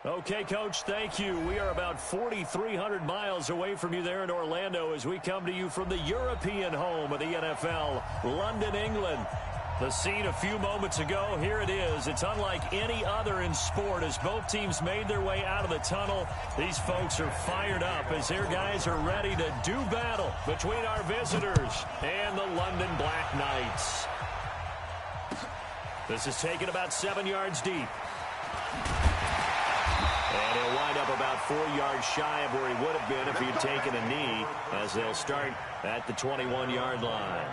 Okay, Coach, thank you. We are about 4,300 miles away from you there in Orlando as we come to you from the European home of the NFL, London, England. The scene a few moments ago, here it is. It's unlike any other in sport as both teams made their way out of the tunnel. These folks are fired up as their guys are ready to do battle between our visitors and the London Black Knights. This is taken about 7 yards deep. And he'll wind up about 4 yards shy of where he would have been if he had taken a knee as they'll start at the 21-yard line.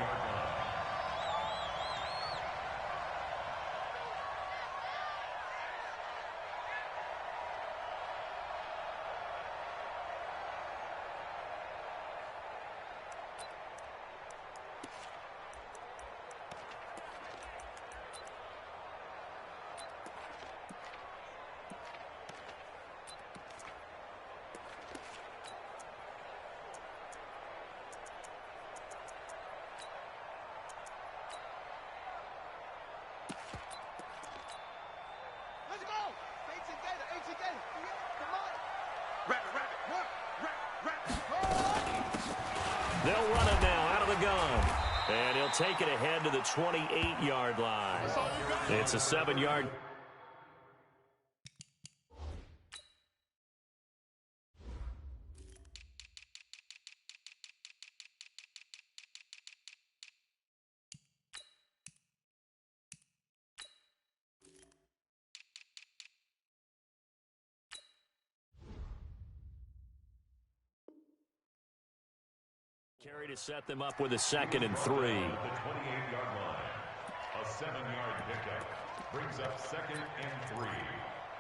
They'll run it now out of the gun. And he'll take it ahead to the 28-yard line. It's a 7-yard. Carry to set them up with a 2nd and 3. The 28-yard line. A 7-yard pickup brings up 2nd and 3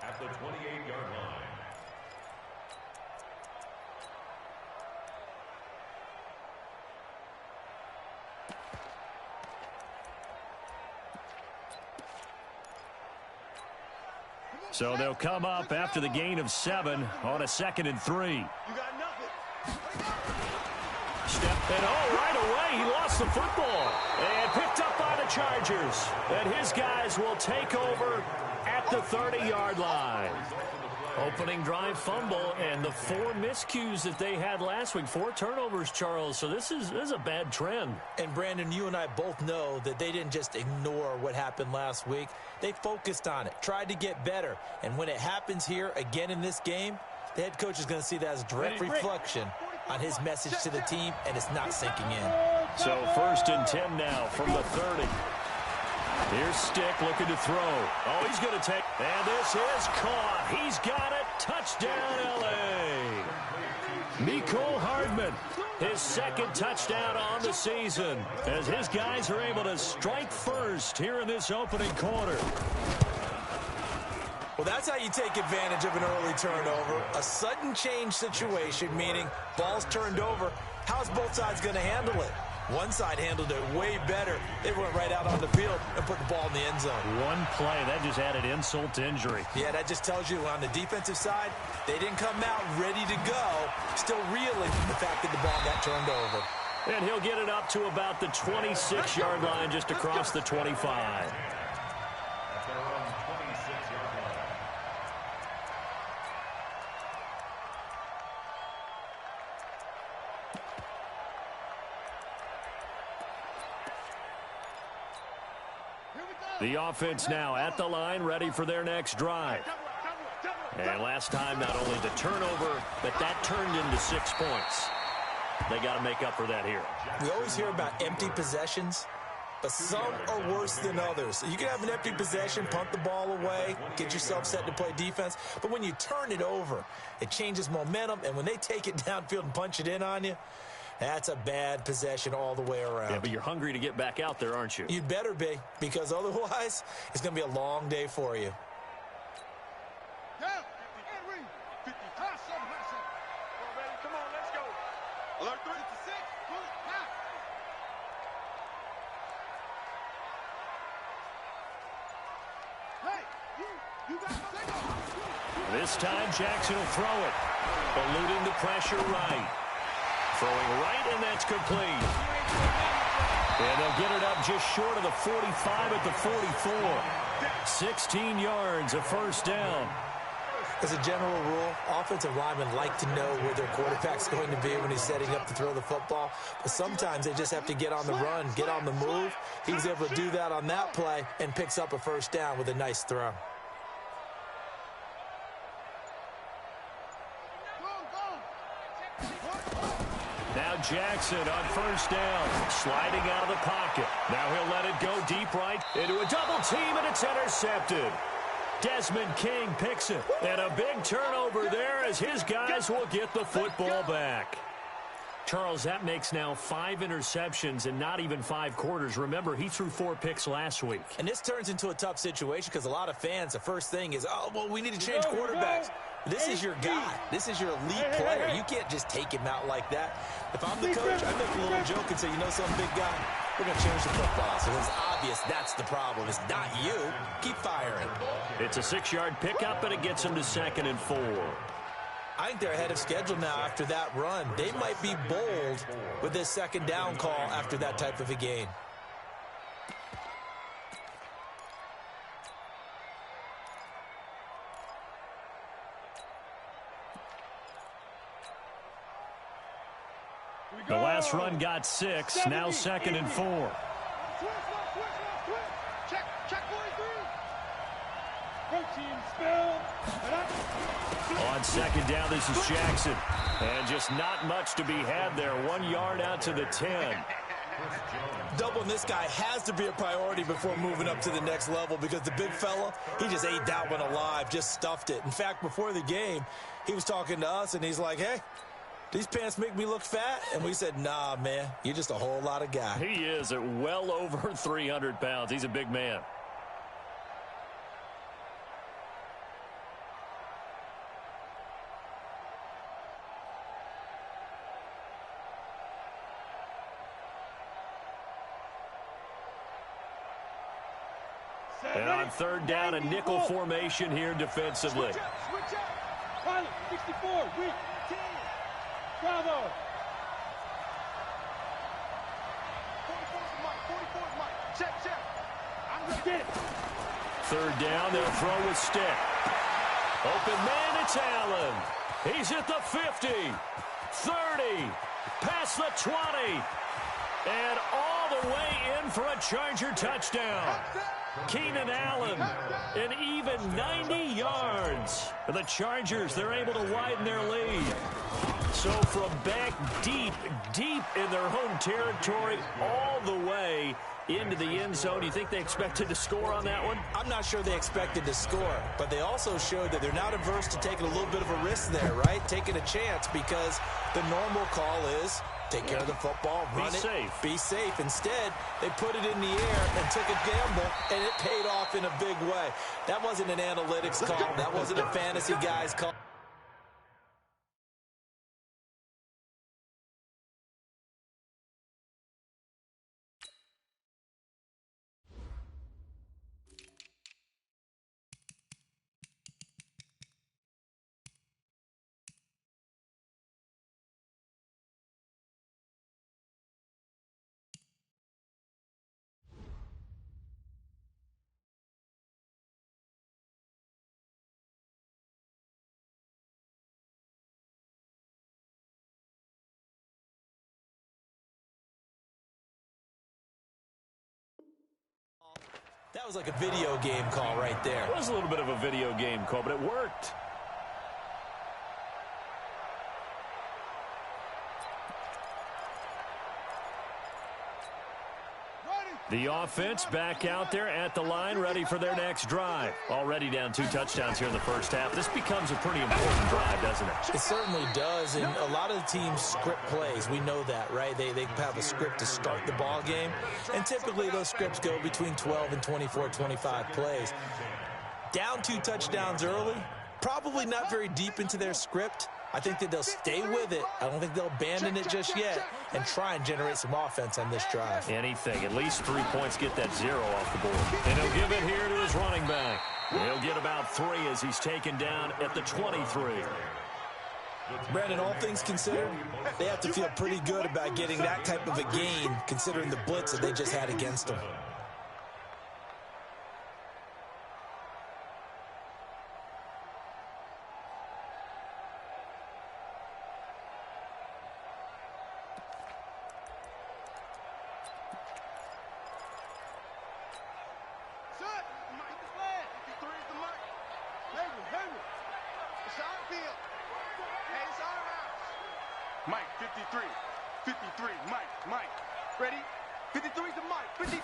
at the 28-yard line. So they'll come up after the gain of 7 on a 2nd and 3. You got nothing. Step and right away he lost the football and picked up by the Chargers. And his guys will take over at the 30-yard line. Opening drive fumble and the 4 miscues that they had last week. 4 turnovers, Charles. So this is a bad trend. And Brandon, you and I both know that they didn't just ignore what happened last week. They focused on it, tried to get better. And when it happens here again in this game, the head coach is going to see that as a direct reflection on his message to the team, and it's not sinking in. So 1st and 10 now from the 30. Here's Stick looking to throw. Oh, he's going to take, and this is caught. He's got it. Touchdown, L.A. Mecole Hardman, his 2nd touchdown on the season, as his guys are able to strike first here in this opening quarter. Well, that's how you take advantage of an early turnover. A sudden change situation, meaning ball's turned over. How's both sides going to handle it? One side handled it way better. They went right out on the field and put the ball in the end zone. One play, that just added insult to injury. Yeah, that just tells you on the defensive side, they didn't come out ready to go, still reeling from the fact that the ball got turned over. And he'll get it up to about the 26-yard line, just across the 25. The offense now at the line, ready for their next drive. And last time, not only the turnover, but that turned into 6 points. They got to make up for that here. We always hear about empty possessions, but some are worse than others. You can have an empty possession, punt the ball away, get yourself set to play defense. But when you turn it over, it changes momentum. And when they take it downfield and punch it in on you, that's a bad possession all the way around. Yeah, but you're hungry to get back out there, aren't you? You'd better be, because otherwise, it's going to be a long day for you. Come on, let's go. Alert 3 to 6. This time, Jackson will throw it. Eluding the pressure right. Throwing right, and that's complete. And they'll get it up just short of the 45 at the 44. 16 yards, a first down. As a general rule, offensive linemen like to know where their quarterback's going to be when he's setting up to throw the football. But sometimes they just have to get on the run, get on the move. He was able to do that on that play and picks up a first down with a nice throw. Now Jackson on first down, sliding out of the pocket. Now he'll let it go deep right into a double team, and it's intercepted. Desmond King picks it, and a big turnover there as his guys will get the football back. Charles, that makes now 5 interceptions in not even 5 quarters. Remember, he threw 4 picks last week. And this turns into a tough situation because a lot of fans, the first thing is, oh, well, we need to change quarterbacks. This is your guy. This is your elite player. You can't just take him out like that. If I'm the coach, I make a little joke and say, you know some big guy, we're going to change the football. So it's obvious that's the problem. It's not you. Keep firing. It's a 6-yard pickup, and it gets him to 2nd and 4. I think they're ahead of schedule now after that run. They might be bold with this second down call after that type of a gain. The last run got 6, now 2nd and 4. On second down, this is Jackson. And just not much to be had there. 1 yard out to the 10. Doubling this guy has to be a priority before moving up to the next level because the big fella, he just ate that one alive, just stuffed it. In fact, before the game, he was talking to us, and he's like, hey, these pants make me look fat? And we said, nah, man, you're just a whole lot of guy. He is at well over 300 pounds. He's a big man. And on third down, a nickel formation here defensively. Switch up. Pilot, 64, weak, 10. Bravo. 44's Mike. Check. I'm ready. Get it. Third down, they'll throw with stick. Open man, it's Allen. He's at the 50, 30, past the 20, and all the way in for a Charger touchdown. Keenan Allen, an even 90 yards. The Chargers, they're able to widen their lead. So from back deep in their home territory, all the way into the end zone. You think they expected to score on that one? I'm not sure they expected to score, but they also showed that they're not averse to taking a little bit of a risk there, right? Taking a chance because the normal call is take care of the football, run it, be safe. Instead, they put it in the air and took a gamble, and it paid off in a big way. That wasn't an analytics call. That wasn't a fantasy guy's call. That was like a video game call right there. It was a little bit of a video game call, but it worked. The offense back out there at the line, ready for their next drive. Already down 2 touchdowns here in the first half. This becomes a pretty important drive, doesn't it? It certainly does, and a lot of the teams script plays. We know that, right? They have a script to start the ball game, and typically those scripts go between 12 and 24, 25 plays. Down 2 touchdowns early, probably not very deep into their script. I think that they'll stay with it. I don't think they'll abandon it just yet and try and generate some offense on this drive. Anything. At least 3 points, get that 0 off the board. And he'll give it here to his running back. He'll get about 3 as he's taken down at the 23. Brandon, all things considered, they have to feel pretty good about getting that type of a gain considering the blitz that they just had against them. Mike, 53. 53, Mike. Ready? 53 to Mike. 53.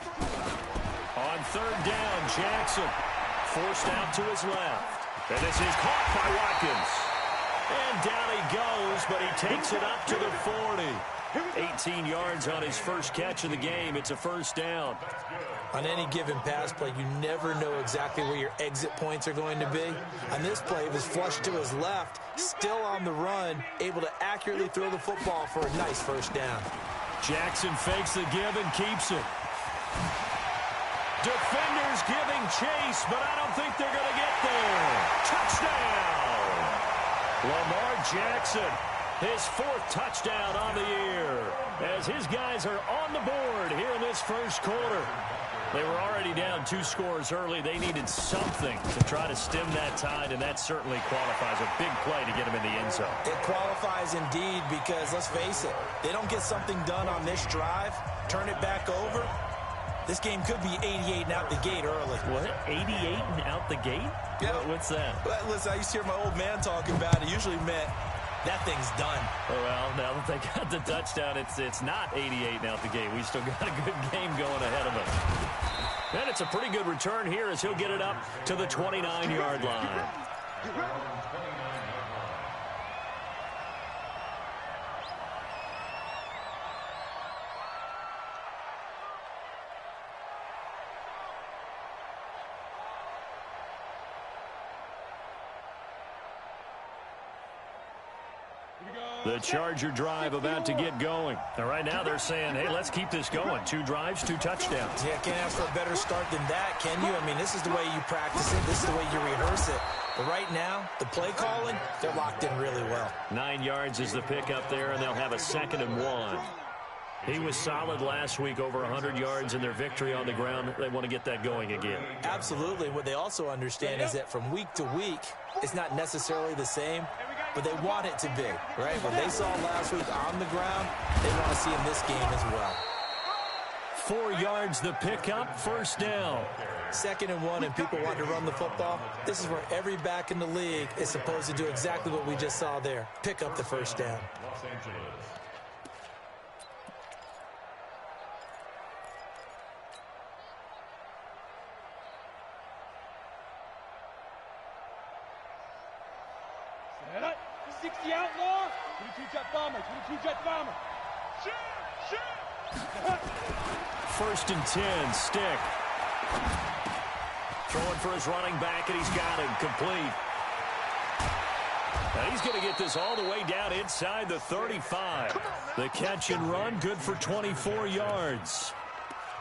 On third down, Jackson forced out to his left. And this is caught by Watkins. And down he goes, but he takes it up to the 40. 18 yards on his first catch of the game. It's a first down. On any given pass play, you never know exactly where your exit points are going to be. On this play, he was flushed to his left, still on the run, able to accurately throw the football for a nice first down. Jackson fakes the give and keeps it. Defenders giving chase, but I don't think they're going to get there. Touchdown! Lamar Jackson, his fourth touchdown on the year, as his guys are on the board here in this first quarter. They were already down 2 scores early. They needed something to try to stem that tide, and that certainly qualifies. A big play to get them in the end zone. It qualifies indeed because, let's face it, they don't get something done on this drive, turn it back over, this game could be 88 and out the gate early. What? 88 and out the gate? Yeah. What's that? Well, listen, I used to hear my old man talking about it. Usually meant that thing's done. Well, now that they got the touchdown, it's not 88 and out the gate. We still got a good game going ahead of us. And it's a pretty good return here as he'll get it up to the 29-yard line. The Charger drive about to get going. And right now they're saying, hey, let's keep this going. 2 drives, 2 touchdowns. Yeah, can't ask for a better start than that, can you? I mean, this is the way you practice it. This is the way you rehearse it. But right now, the play calling, they're locked in really well. 9 yards is the pickup there, and they'll have a 2nd and 1. He was solid last week, over 100 yards in their victory on the ground. They want to get that going again. Absolutely. What they also understand is that from week to week, it's not necessarily the same, but they want it to be, right? What they saw last week on the ground, they want to see in this game as well. 4 yards the pickup, first down. 2nd and 1, and people want to run the football. This is where every back in the league is supposed to do exactly what we just saw there. Pick up the first down. Los Angeles. Set up. 60 outlaw. 22-jet bomber. 22-jet bomber. Shoot! First and 10, Stick. Throwing for his running back, and he's got him complete. Now he's going to get this all the way down inside the 35. The catch and run, good for 24 yards.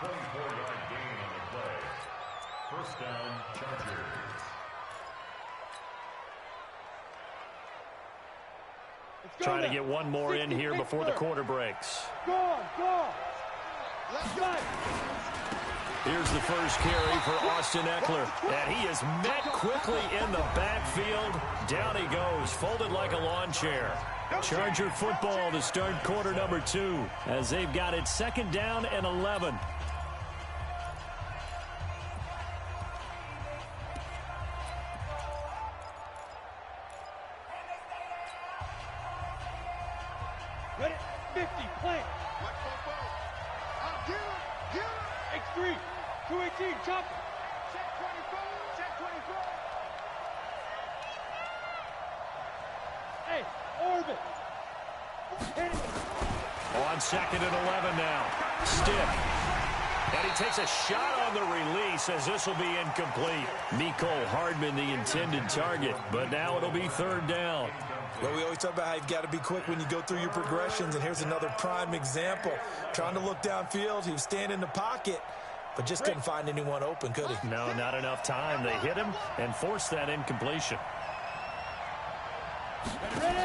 24-yard gain on the play. First down, Chargers. Trying to get one more in here before the quarter breaks. Go! Let's go! Here's the first carry for Austin Eckler. And he is met quickly in the backfield. Down he goes, folded like a lawn chair. Charger football to start quarter number 2 as they've got it 2nd down and 11. Ready? 50, plant. X3, 218, chopper. Check 24, check 24. Hey, orbit. On 2nd and 11 now. Stiff. And he takes a shot on the release as this will be incomplete. Mecole Hardman, the intended target, but now it'll be 3rd down. Well, we always talk about how you've got to be quick when you go through your progressions, and here's another prime example. Trying to look downfield, he was standing in the pocket, but just couldn't find anyone open, could he? No, not enough time. They hit him and forced that incompletion. Ready?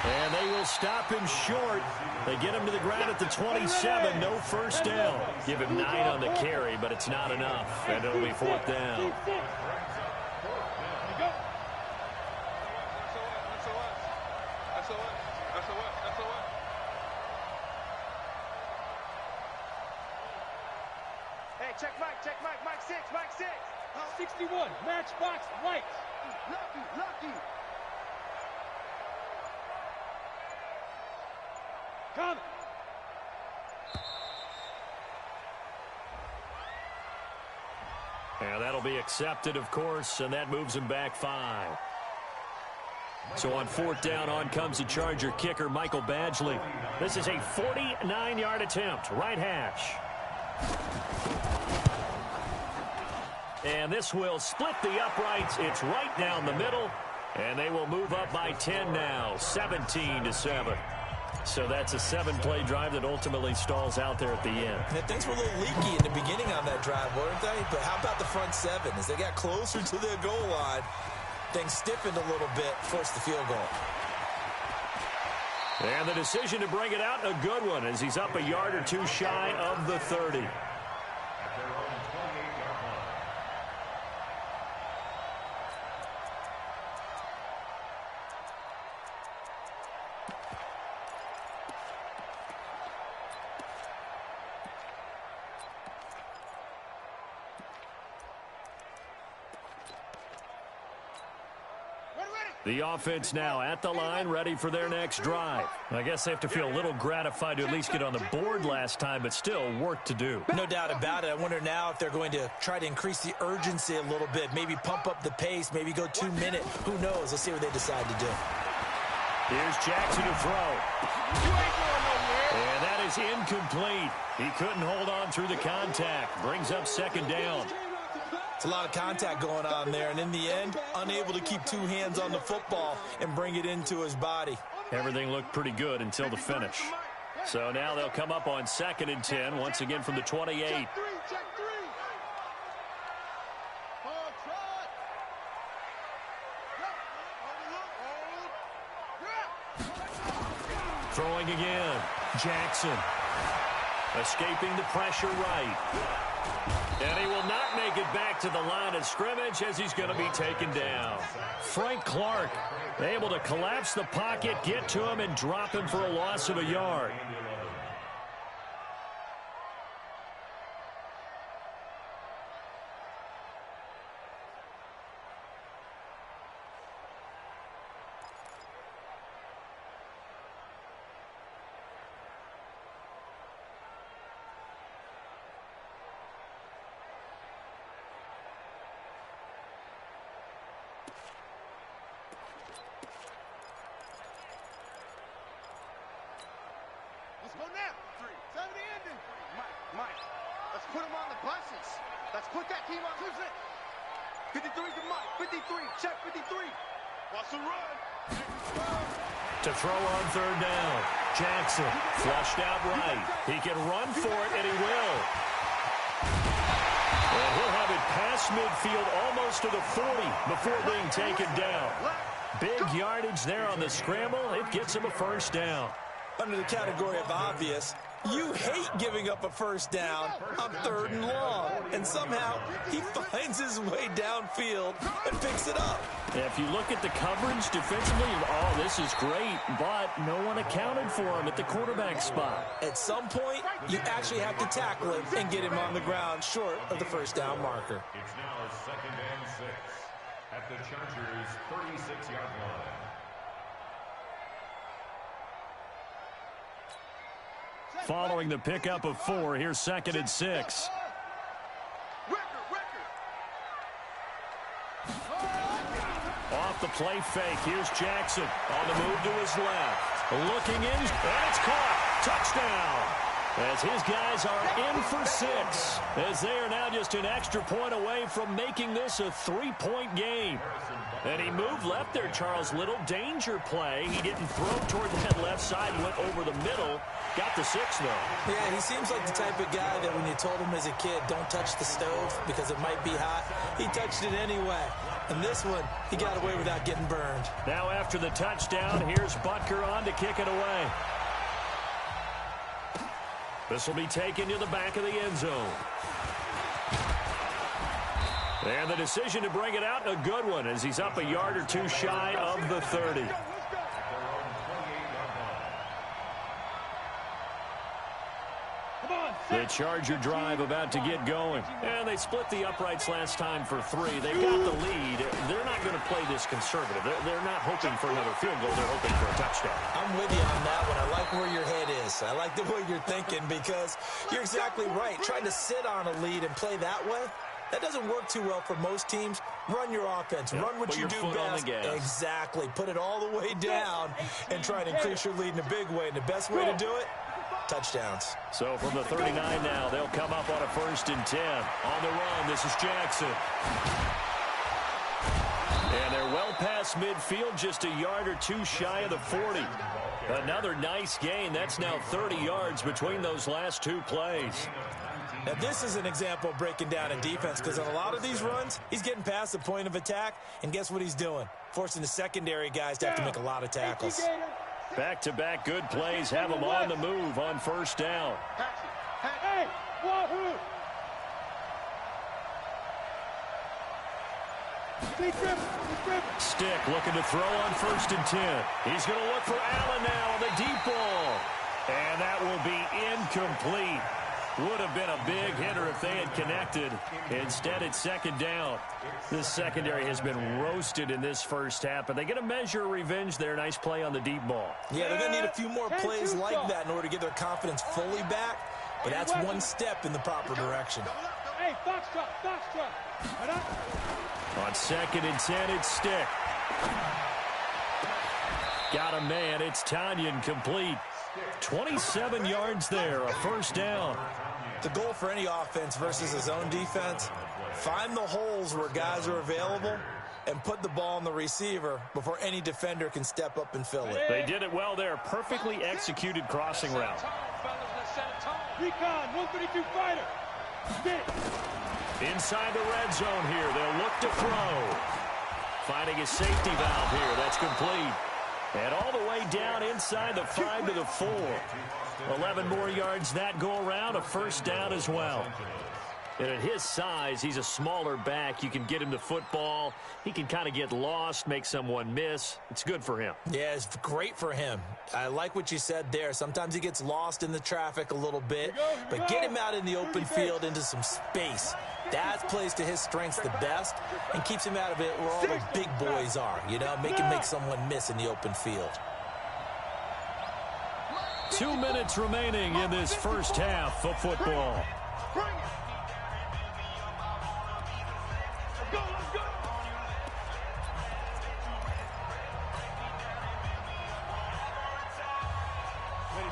And they will stop him short. They get him to the ground at the 27. No first down. Give him 9 on the carry, but it's not enough. And it'll be 4th down. Hey, check Mike, Mike 6. 61, Matchbox Lights. Lucky. Come. And that'll be accepted, of course, and that moves him back 5. So on 4th down, on comes the Charger kicker, Michael Badgley. This is a 49-yard attempt, right hash. And this will split the uprights. It's right down the middle, and they will move up by 10 now, 17-7. So that's a 7-play drive that ultimately stalls out there at the end. And things were a little leaky in the beginning on that drive, weren't they? But how about the front 7? As they got closer to their goal line, things stiffened a little bit, forced the field goal. And the decision to bring it out, a good one, as he's up a yard or two shy of the 30. The offense now at the line, ready for their next drive. I guess they have to feel a little gratified to at least get on the board last time, but still work to do. No doubt about it. I wonder now if they're going to try to increase the urgency a little bit, maybe pump up the pace, maybe go 2-minute. Who knows? Let's see what they decide to do. Here's Jackson to throw. And that is incomplete. He couldn't hold on through the contact. Brings up 2nd down. It's a lot of contact going on there, and in the end, unable to keep 2 hands on the football and bring it into his body. Everything looked pretty good until the finish. So now they'll come up on 2nd and 10, once again from the 28. Throwing again. Jackson. Escaping the pressure right. And he will not make it back to the line of scrimmage as he's going to be taken down. Frank Clark able to collapse the pocket, get to him, and drop him for a loss of a yard. Let's go now. 3. 70 ending. Mike. Let's put him on the buses. Let's put that team on. 53 to Mike. 53. Check 53. Watch the run. To throw on 3rd down. Jackson flushed out right. He can run for it, and he will. And he'll have it past midfield almost to the 40 before being taken down. Big yardage there on the scramble. It gets him a 1st down. Under the category of obvious, you hate giving up a 1st down on 3rd and long. And somehow, he finds his way downfield and picks it up. If you look at the coverage defensively, oh, this is great, but no one accounted for him at the quarterback spot. At some point, you actually have to tackle him and get him on the ground short of the 1st down marker. It's now 2nd and 6 at the Chargers' 36-yard line. Following the pickup of 4, here's 2nd and 6. Off the play fake, here's Jackson on the move to his left. Looking in, and it's caught. Touchdown. As his guys are in for 6, as they are now just an extra point away from making this a 3-point game. And he moved left there, Charles Little. Danger play. He didn't throw toward that left side, went over the middle. Got the 6, though. Yeah, he seems like the type of guy that when you told him as a kid, don't touch the stove because it might be hot, he touched it anyway. And this one, he got away without getting burned. Now after the touchdown, here's Butker on to kick it away. This will be taken to the back of the end zone. And the decision to bring it out, a good one, as he's up a yard or two shy of the 30. The Charger drive about to get going. And they split the uprights last time for 3. They've got the lead. They're not going to play this conservative. They're not hoping for another field goal. They're hoping for a touchdown. I'm with you on that one. I like where your head is. I like the way you're thinking because you're exactly right. Trying to sit on a lead and play that way, that doesn't work too well for most teams. Run your offense. Yep. Run what Put you your do foot on best. the gas. Exactly. Put it all the way down and try and increase your lead in a big way. And the best way to do it, touchdowns. So from the 39 now, they'll come up on a 1st and 10. On the run, this is Jackson. And they're well past midfield, just a yard or 2 shy of the 40. Another nice gain. That's now 30 yards between those last 2 plays. Now, this is an example of breaking down in defense because on a lot of these runs, he's getting past the point of attack, and guess what he's doing? Forcing the secondary guys to have to make a lot of tackles. Back-to-back good plays have them on the move on 1st down. Hey, wahoo! Stick looking to throw on 1st and 10. He's going to look for Allen now on the deep ball. And that will be incomplete. Would have been a big hitter if they had connected. Instead, it's 2nd down. This secondary has been roasted in this first half, but they get a measure of revenge there. Nice play on the deep ball. Yeah, they're going to need a few more plays like that in order to get their confidence fully back, but that's one step in the proper direction. Hey, foxtrot. On 2nd and 10, it's Stick. Got a man. It's Tanyan complete. 27 yards there, a 1st down. The goal for any offense versus his own defense, find the holes where guys are available and put the ball on the receiver before any defender can step up and fill it. They did it well there. Perfectly executed crossing route. Recon, 132 fighter. Get it. Inside the red zone here. They'll look to throw. Finding a safety valve here. That's complete. And all the way down inside the 5 to the 4. 11 more yards that go around. A 1st down as well. And at his size, he's a smaller back. You can get him to football. He can kind of get lost, make someone miss. It's good for him. Yeah, it's great for him. I like what you said there. Sometimes he gets lost in the traffic a little bit, but get him out in the open field into some space. That plays to his strengths the best and keeps him out of it where all the big boys are, you know, make someone miss in the open field. 2 minutes remaining in this first half of football.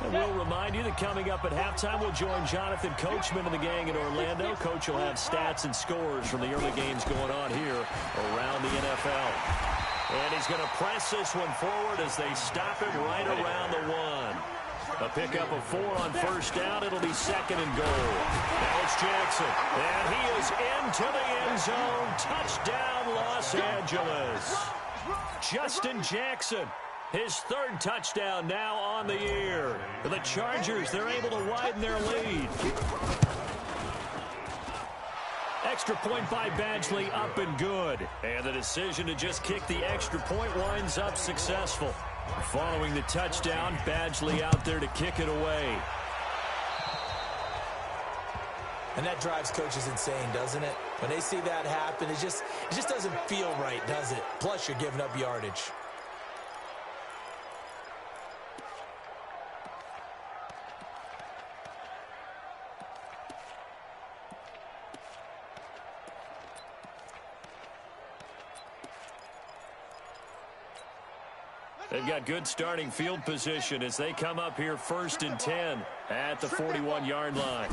And we'll remind you that coming up at halftime, we'll join Jonathan Coachman and the gang in Orlando. Coach will have stats and scores from the early games going on here around the NFL. And he's going to press this one forward as they stop him right around the 1. A pickup of 4 on 1st down. It'll be 2nd and goal. Now it's Jackson. And he is into the end zone. Touchdown, Los Angeles. Justin Jackson. His 3rd touchdown now on the year. The Chargers, they're able to widen their lead. Extra point by Badgley up and good. And the decision to just kick the extra point winds up successful. Following the touchdown, Badgley out there to kick it away. And that drives coaches insane, doesn't it? When they see that happen, it just doesn't feel right, does it? Plus, you're giving up yardage. They've got good starting field position as they come up here 1st and 10 at the 41-yard line.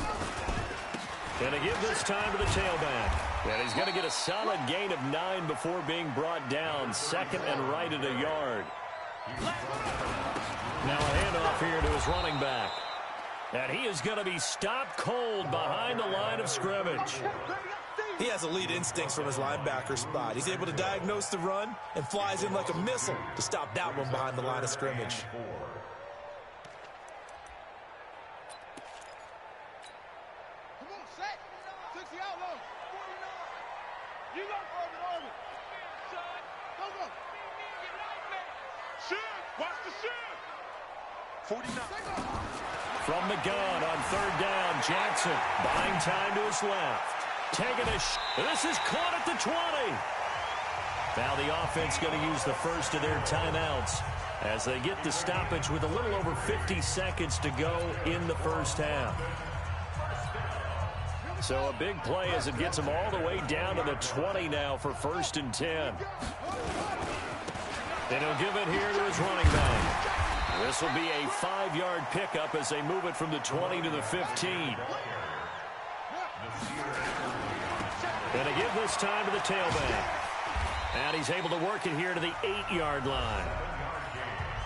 And they give this time to the tailback. And he's going to get a solid gain of 9 before being brought down. 2nd and right at a yard. Now a handoff here to his running back. And he is going to be stopped cold behind the line of scrimmage. He has elite instincts from his linebacker spot. He's able to diagnose the run and flies in like a missile to stop that one behind the line of scrimmage. Come on, set. 60 out low. 49. You got Arvin. Go. Shift. Watch the shift. 49. From the gun on third down, Jackson buying time to his left. Taking a this is caught at the 20. Now the offense going to use the first of their timeouts as they get the stoppage with a little over 50 seconds to go in the first half. So a big play as it gets them all the way down to the 20 now for 1st and 10. And he'll give it here to his running back. This will be a 5-yard pickup as they move it from the 20 to the 15. And they give this time to the tailback. And he's able to work it here to the 8-yard line.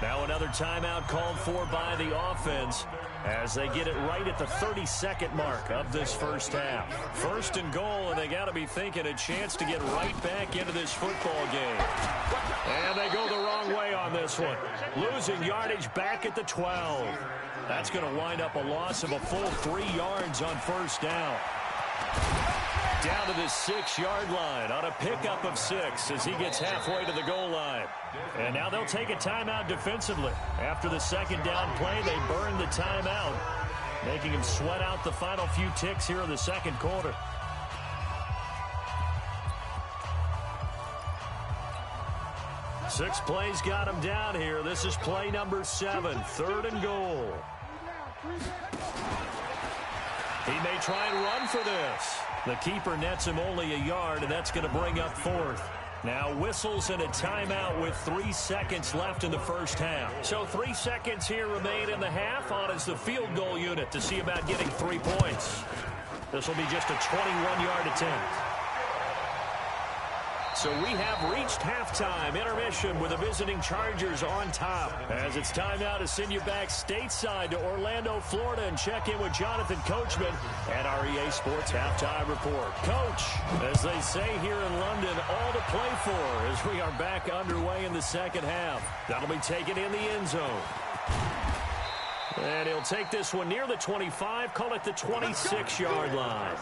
Now another timeout called for by the offense as they get it right at the 32nd mark of this first half. 1st and goal, and they got to be thinking a chance to get right back into this football game. And they go the wrong way on this one. Losing yardage back at the 12. That's going to wind up a loss of a full 3 yards on 1st down. Down to the 6-yard line on a pickup of 6 as he gets halfway to the goal line. And now they'll take a timeout defensively. After the 2nd down play, they burn the timeout, making him sweat out the final few ticks here in the 2nd quarter. Six plays got him down here. This is play number 7, 3rd and goal. He may try and run for this. The keeper nets him only a yard, and that's going to bring up 4th. Now whistles and a timeout with 3 seconds left in the first half. So 3 seconds here remain in the half. On is the field goal unit to see about getting 3 points. This will be just a 21-yard attempt. So we have reached halftime intermission with the visiting Chargers on top. As it's time now to send you back stateside to Orlando, Florida, and check in with Jonathan Coachman at our EA Sports Halftime Report. Coach, as they say here in London, all to play for as we are back underway in the 2nd half. That'll be taken in the end zone. And he'll take this one near the 25, call it the 26-yard line.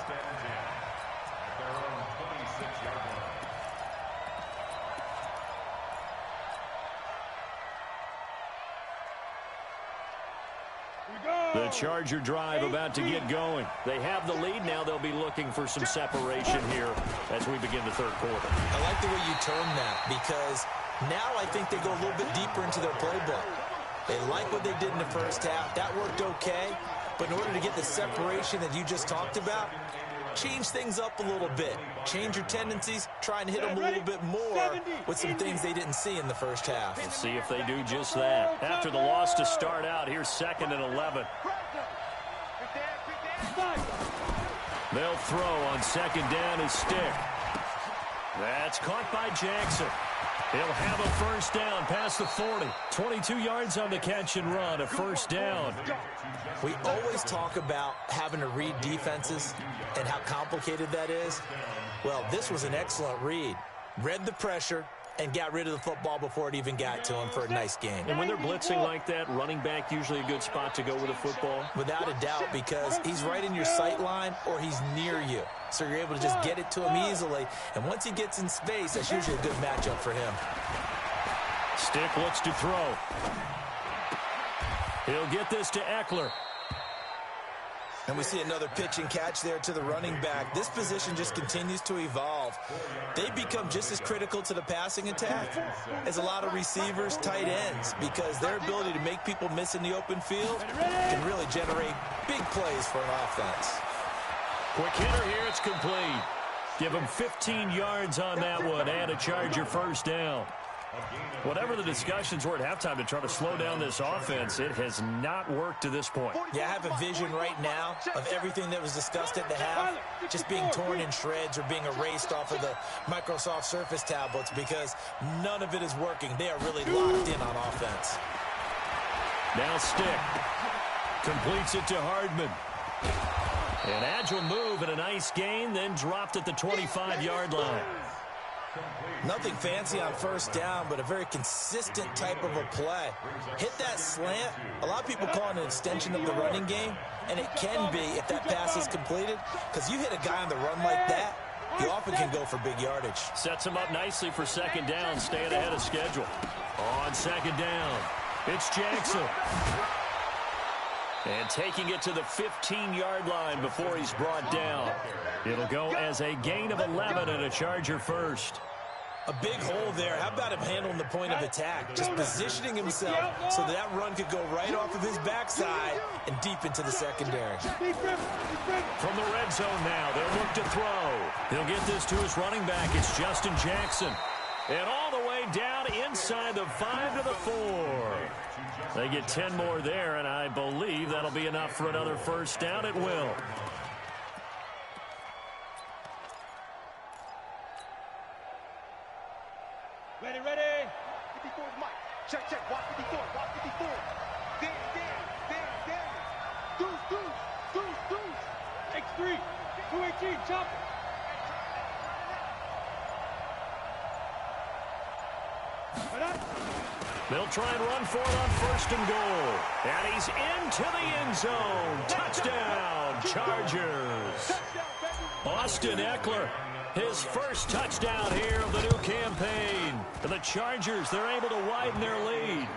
The Charger drive about to get going. They have the lead. Now they'll be looking for some separation here as we begin the 3rd quarter. I like the way you term that because now I think they go a little bit deeper into their playbook. They like what they did in the first half. That worked okay. But in order to get the separation that you just talked about, change things up a little bit. Change your tendencies. Try and hit them a little bit more with some things they didn't see in the first half. Let's see if they do just that. After the loss to start out, here's 2nd and 11. They'll throw on 2nd down his stick. That's caught by Jackson. He'll have a 1st down past the 40. 22 yards on the catch and run, a 1st down. We always talk about having to read defenses and how complicated that is. Well, this was an excellent read. Read the pressure and got rid of the football before it even got to him for a nice game. And when they're blitzing like that, running back usually a good spot to go with the football? Without a doubt, because he's right in your sight line or he's near you. So you're able to just get it to him easily. And once he gets in space, that's usually a good matchup for him. Stick looks to throw. He'll get this to Eckler. And we see another pitch and catch there to the running back. This position just continues to evolve. They become just as critical to the passing attack as a lot of receivers, tight ends, because their ability to make people miss in the open field can really generate big plays for an offense. Quick hitter here, it's complete. Give him 15 yards on that one and a Charger 1st down. Whatever the discussions were at halftime to try to slow down this offense, it has not worked to this point. Yeah, I have a vision right now of everything that was discussed at the half just being torn in shreds or being erased off of the Microsoft Surface tablets because none of it is working. They are really locked in on offense. Now Stick completes it to Hardman. An agile move and a nice gain, then dropped at the 25-yard line. Nothing fancy on 1st down, but a very consistent type of a play. Hit that slant. A lot of people call it an extension of the running game, and it can be if that pass is completed, because you hit a guy on the run like that, you often can go for big yardage. Sets him up nicely for 2nd down, staying ahead of schedule. On 2nd down, it's Jackson. And taking it to the 15-yard line before he's brought down. It'll go as a gain of 11 and a Charger first. A big hole there. How about him handling the point of attack? Just positioning himself so that run could go right off of his backside and deep into the secondary. From the red zone now, they'll look to throw. He'll get this to his running back. It's Justin Jackson. And all the way down inside the 5 to the 4. They get 10 more there, and I believe that'll be enough for another first down. It will. Ready. 54 is Mike. Check. Watch 54. Dan. Deuce. X3. 218. Chopper. They'll try and run for it on first and goal. And he's into the end zone. Touchdown, Chargers. Austin Eckler, his first touchdown here of the new campaign. And the Chargers, they're able to widen their lead.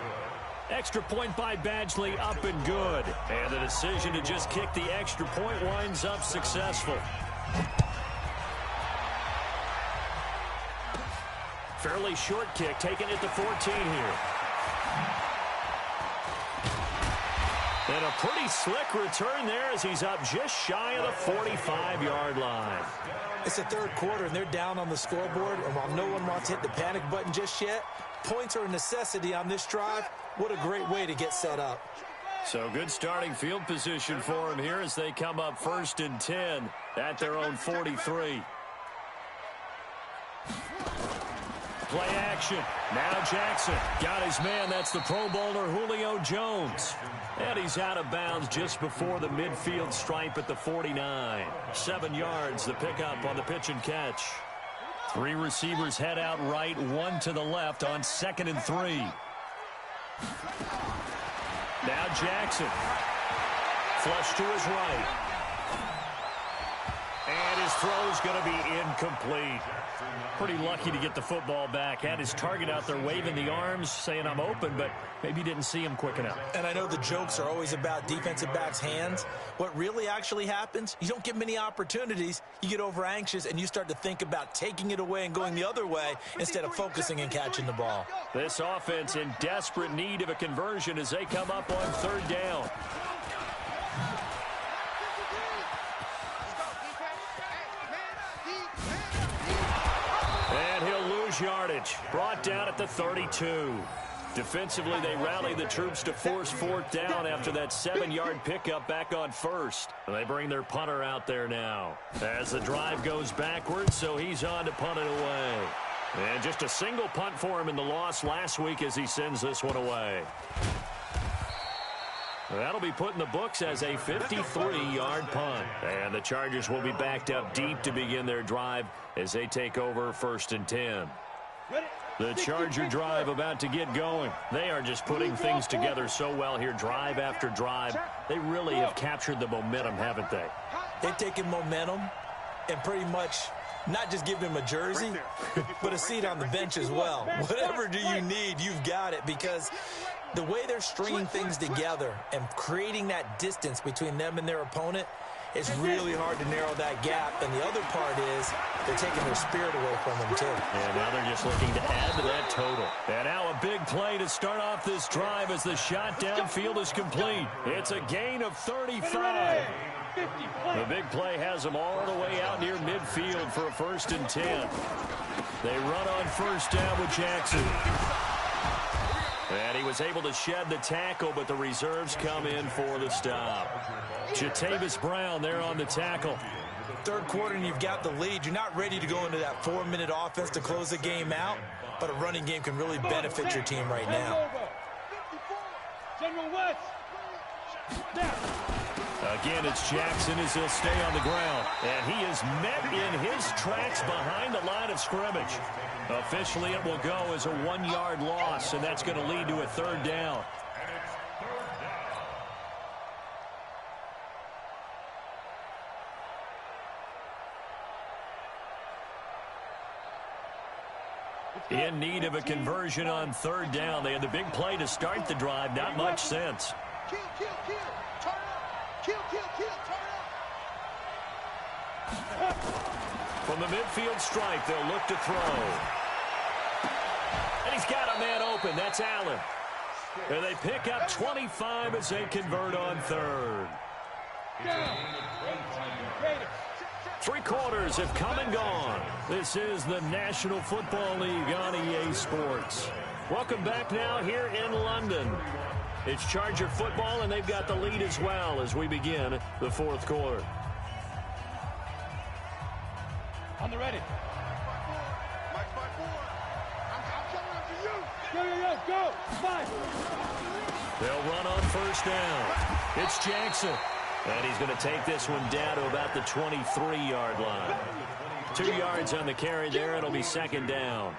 Extra point by Badgley, up and good. And the decision to just kick the extra point winds up successful. Fairly short kick, taken at the 14 here. And a pretty slick return there as he's up just shy of the 45-yard line. It's the third quarter, and they're down on the scoreboard. And while no one wants to hit the panic button just yet, points are a necessity on this drive. What a great way to get set up. So good starting field position for him here as they come up first and 10 at their own 43. Play action. Now Jackson got his man. That's the Pro Bowler Julio Jones. And he's out of bounds just before the midfield stripe at the 49. 7 yards, the pickup on the pitch and catch. 3 receivers head out right, 1 to the left on 2nd and 3. Now Jackson. Flush to his right. And his throw's going to be incomplete. Pretty lucky to get the football back. Had his target out there waving the arms, saying I'm open, but maybe didn't see him quick enough. And I know the jokes are always about defensive backs' hands. What really actually happens, you don't get many opportunities. You get over anxious, and you start to think about taking it away and going the other way instead of focusing and catching the ball. This offense in desperate need of a conversion as they come up on 3rd down. And he'll lose yardage. Brought down at the 32. Defensively, they rally the troops to force 4th down after that 7-yard pickup back on 1st. And they bring their punter out there now. As the drive goes backwards, so he's on to punt it away. And just a single punt for him in the loss last week as he sends this one away. That'll be put in the books as a 53-yard punt. And the Chargers will be backed up deep to begin their drive as they take over 1st and 10. The Charger drive about to get going. They are just putting things together so well here, drive after drive. They really have captured the momentum, haven't they? They've taken momentum and pretty much not just give him a jersey, but a seat on the bench as well. Whatever do you need, you've got it, because the way they're stringing things together and creating that distance between them and their opponent, it's really hard to narrow that gap. And the other part is they're taking their spirit away from them, too. And now they're just looking to add to that total. And now a big play to start off this drive as the shot downfield is complete. It's a gain of 35. The big play has them all the way out near midfield for a 1st and 10. They run on 1st down with Jackson. And he was able to shed the tackle, but the reserves come in for the stop. Jatavis Brown there on the tackle. 3rd quarter and you've got the lead. You're not ready to go into that 4-minute offense to close the game out, but a running game can really benefit your team right now. General West. Again, it's Jackson as he'll stay on the ground. And he is met in his tracks behind the line of scrimmage. Officially, it will go as a 1-yard loss, and that's going to lead to a 3rd down. In need of a conversion on 3rd down. They had the big play to start the drive. Not much sense. Kill, kill, kill. Turn up. Kill, kill, kill. Turn up. From the midfield stripe, they'll look to throw. And he's got a man open. That's Allen. And they pick up 25 as they convert on third. Three quarters have come and gone. This is the National Football League on EA Sports. Welcome back now here in London. It's Charger football, and they've got the lead as well as we begin the fourth quarter. On the ready. Mike, 5-4. I'm coming up to you. Go. 5. They'll run on first down. It's Jackson. And he's going to take this one down to about the 23-yard line. 2 yards on the carry there. It'll be second down.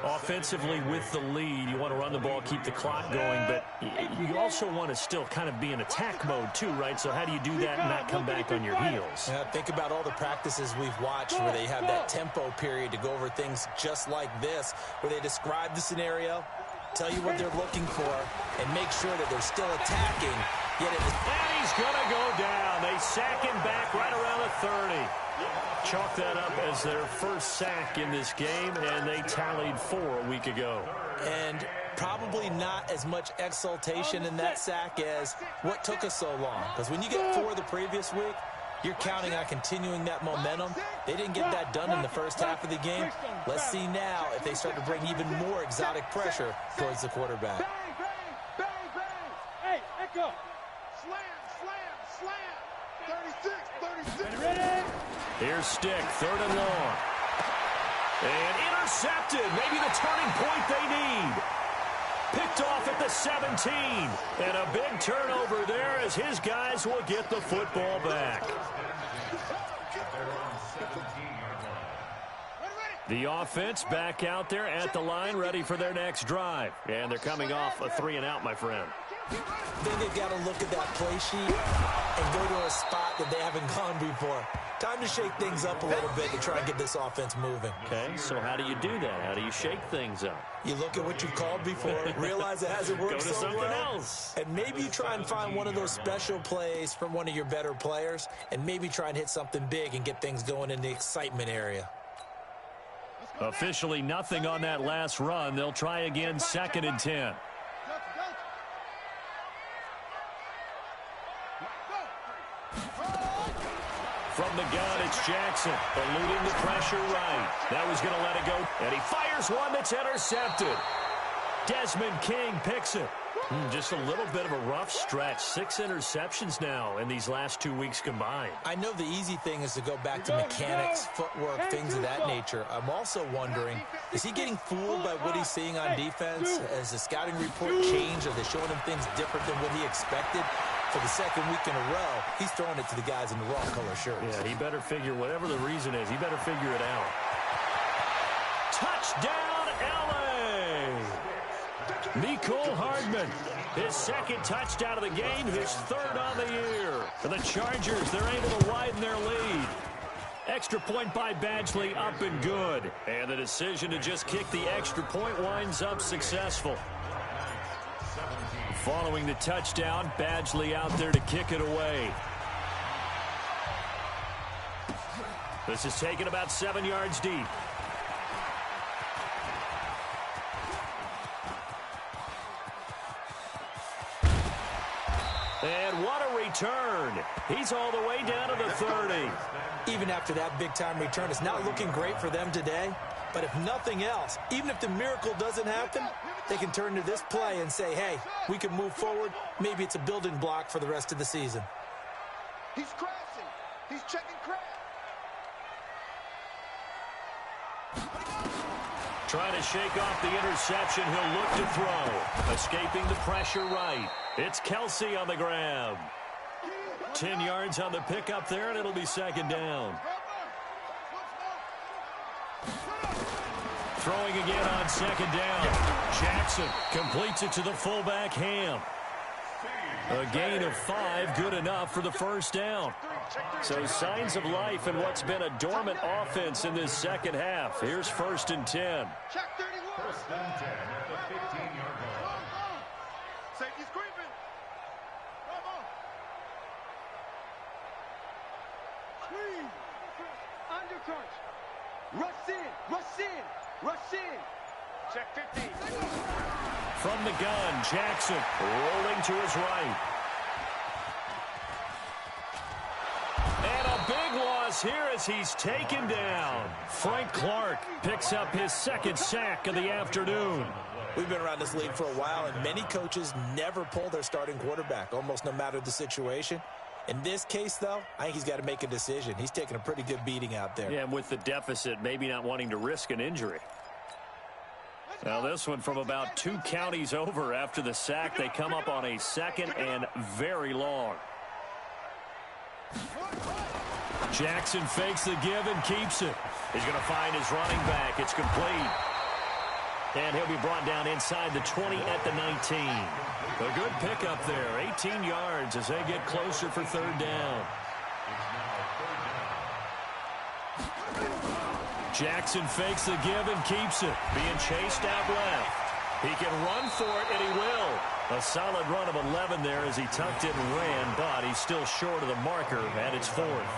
Offensively with the lead, you want to run the ball, keep the clock going, but you also want to still kind of be in attack mode too, right? So how do you do that and not come back on your heels? Yeah, think about all the practices we've watched where they have that tempo period to go over things just like this, where they describe the scenario, tell you what they're looking for, and make sure that they're still attacking. And he's going to go down. They sack him back right around the 30. Chalk that up as their first sack in this game, and they tallied 4 a week ago. And probably not as much exultation in that sack as what took us so long. Because when you get 4 the previous week, you're counting on continuing that momentum. They didn't get that done in the first half of the game. Let's see now if they start to bring even more exotic pressure towards the quarterback. Bang, bang, bang, bang. Hey, echo. Slam. 36. Ready? Here's Stick, third and long. And intercepted. Maybe the turning point they need. Picked off at the 17. And a big turnover there as his guys will get the football back. The offense back out there at the line, ready for their next drive. And they're coming off a 3-and-out, my friend. I think they've got to look at that play sheet and go to a spot that they haven't gone before. Time to shake things up a little bit to try and get this offense moving. Okay, so how do you do that? How do you shake things up? You look at what you've called before, realize it hasn't worked Go to so something well, else. and maybe you try and find one of those special plays from one of your better players, and maybe try and hit something big and get things going in the excitement area. Officially nothing on that last run. They'll try again, 2nd and 10. From the gun, it's Jackson, eluding the pressure right. That was going to let it go, and he fires one that's intercepted. Desmond King picks it. Just a little bit of a rough stretch. 6 interceptions now in these last 2 weeks combined. I know the easy thing is to go back to mechanics, footwork, things of that nature. I'm also wondering, is he getting fooled by what he's seeing on defense? Has the scouting report changed? Are they showing him things different than what he expected? For the second week in a row, he's throwing it to the guys in the wrong color shirts. Yeah, he better figure, whatever the reason is, he better figure it out. Touchdown, LA! Mecole Hardman, his 2nd touchdown of the game, his 3rd on the year. For the Chargers, they're able to widen their lead. Extra point by Badgley, up and good. And the decision to just kick the extra point winds up successful. Following the touchdown, Badgley out there to kick it away. This is taken about 7 yards deep. And what a return. He's all the way down to the 30. Even after that big-time return, it's not looking great for them today. But if nothing else, even if the miracle doesn't happen, they can turn to this play and say, hey, we can move forward. Maybe it's a building block for the rest of the season. He's crashing. He's checking crash. Trying to shake off the interception. He'll look to throw. Escaping the pressure right. It's Kelsey on the grab. 10 yards on the pickup there, and it'll be 2nd down. Throwing again on 2nd down. Jackson completes it to the fullback, Ham. A gain of 5, good enough for the first down. So signs of life in what's been a dormant offense in this second half. Here's 1st and 10. Check 31. 1st and 10 at the 15-yard line. Safety's creeping. Rush in, rush in, rush in. Check 50. From the gun, Jackson rolling to his right. And a big loss here as he's taken down. Frank Clark picks up his second sack of the afternoon. We've been around this league for a while, and many coaches never pull their starting quarterback, almost no matter the situation. In this case, though, I think he's got to make a decision. He's taking a pretty good beating out there. Yeah, and with the deficit, maybe not wanting to risk an injury. Now this one from about 2 counties over after the sack. They come up on a second and very long. Jackson fakes the give and keeps it. He's going to find his running back. It's complete. And he'll be brought down inside the 20 at the 19. A good pickup there. 18 yards as they get closer for third down. Jackson fakes the give and keeps it. Being chased out left. He can run for it, and he will. A solid run of 11 there as he tucked it and ran, but he's still short of the marker, and it's fourth.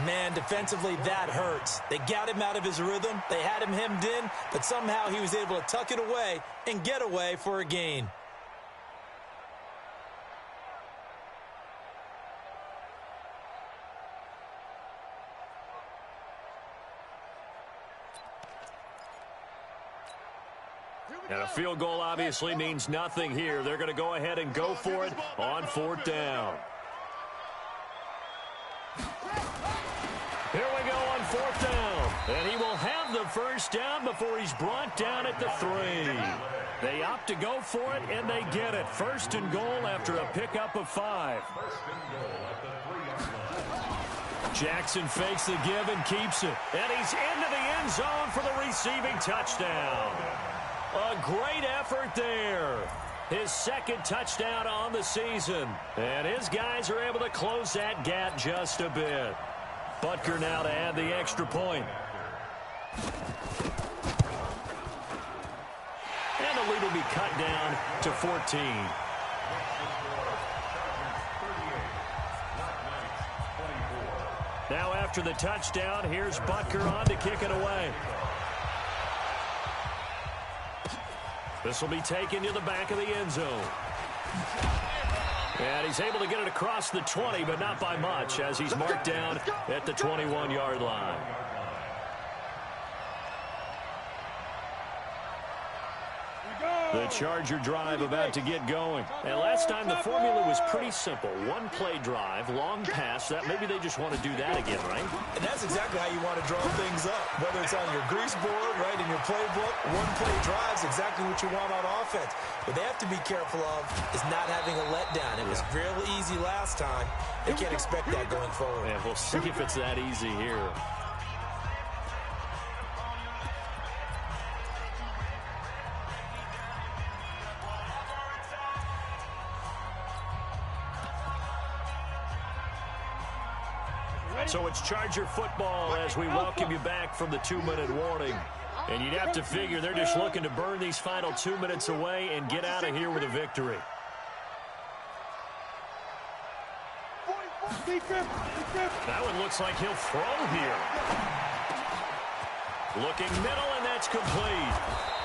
Man, defensively, that hurts. They got him out of his rhythm. They had him hemmed in, but somehow he was able to tuck it away and get away for a gain. And a field goal obviously means nothing here. They're going to go ahead and go for it on fourth down. Here we go on fourth down. And he will have the first down before he's brought down at the 3. They opt to go for it, and they get it. First and goal after a pickup of 5. Jackson fakes the give and keeps it. And he's into the end zone for the receiving touchdown. A great effort there. His second touchdown on the season. And his guys are able to close that gap just a bit. Butker now to add the extra point. And the lead will be cut down to 14. Now after the touchdown, here's Butker on to kick it away. This will be taken to the back of the end zone. And he's able to get it across the 20, but not by much, as he's marked down at the 21-yard line. The Charger drive about to get going. And last time the formula was pretty simple. One play drive, long pass. That maybe they just want to do that again, right? And that's exactly how you want to draw things up. Whether it's on your grease board, right, in your playbook, one play drive is exactly what you want on offense. What they have to be careful of is not having a letdown. It was real easy last time. They can't expect that going forward. Yeah, we'll see if it's that easy here. So it's Charger football as we welcome you back from the 2-minute warning. And you'd have to figure they're just looking to burn these final 2 minutes away and get out of here with a victory. That one looks like he'll throw here. Looking middle, and that's complete.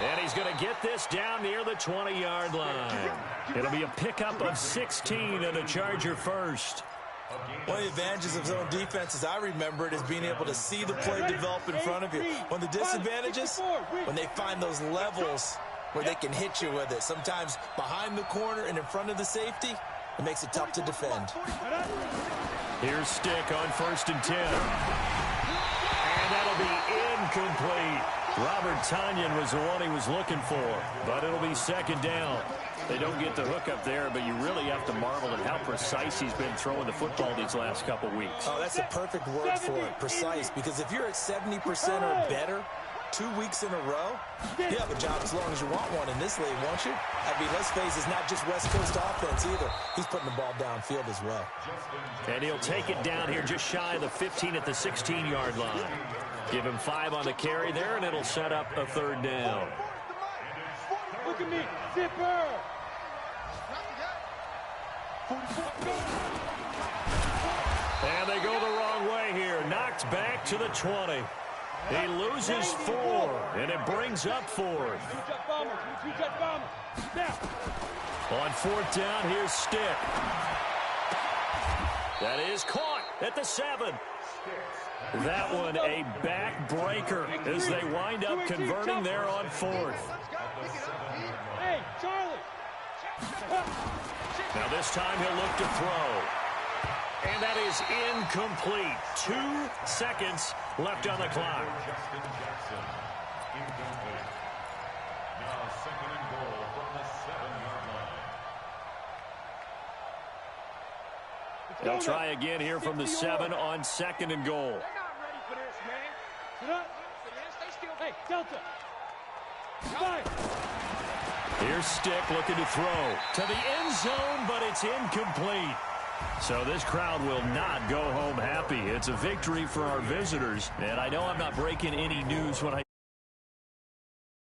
And he's going to get this down near the 20-yard line. It'll be a pickup of 16 and a Charger first. One of the advantages of zone defense, as I remember it, is being able to see the play develop in front of you. One of the disadvantages, when they find those levels where they can hit you with it, sometimes behind the corner and in front of the safety, it makes it tough to defend. Here's Stick on 1st and 10. And that'll be incomplete. Robert Tonyan was the one he was looking for, but it'll be second down. They don't get the hook up there, but you really have to marvel at how precise he's been throwing the football these last couple weeks. Oh, that's the perfect word for it, precise, because if you're at 70% or better 2 weeks in a row, you have a job as long as you want one in this league, won't you? I mean, let's face it, it's not just West Coast offense either. He's putting the ball downfield as well. And he'll take it down here just shy of the 15 at the 16-yard line. Give him 5 on the carry there, and it'll set up a third down. Look at me, zipper. And they go the wrong way here. Knocked back to the 20. He loses 4, and it brings up 4th. On 4th down, here's Stick. That is caught at the 7. That one a backbreaker as they wind up converting there on 4th. Hey, Charlie. Now this time he'll look to throw. And that is incomplete. 2 seconds left on the clock. Justin Jackson, incomplete. Now 2nd and goal from the 7-yard line. They'll try again here from the 7 on 2nd and goal. They're not ready for this, man. Sit up. They still... Hey, Delta. Fire. Here's Stick looking to throw to the end zone, but it's incomplete. So this crowd will not go home happy. It's a victory for our visitors. And I know I'm not breaking any news when I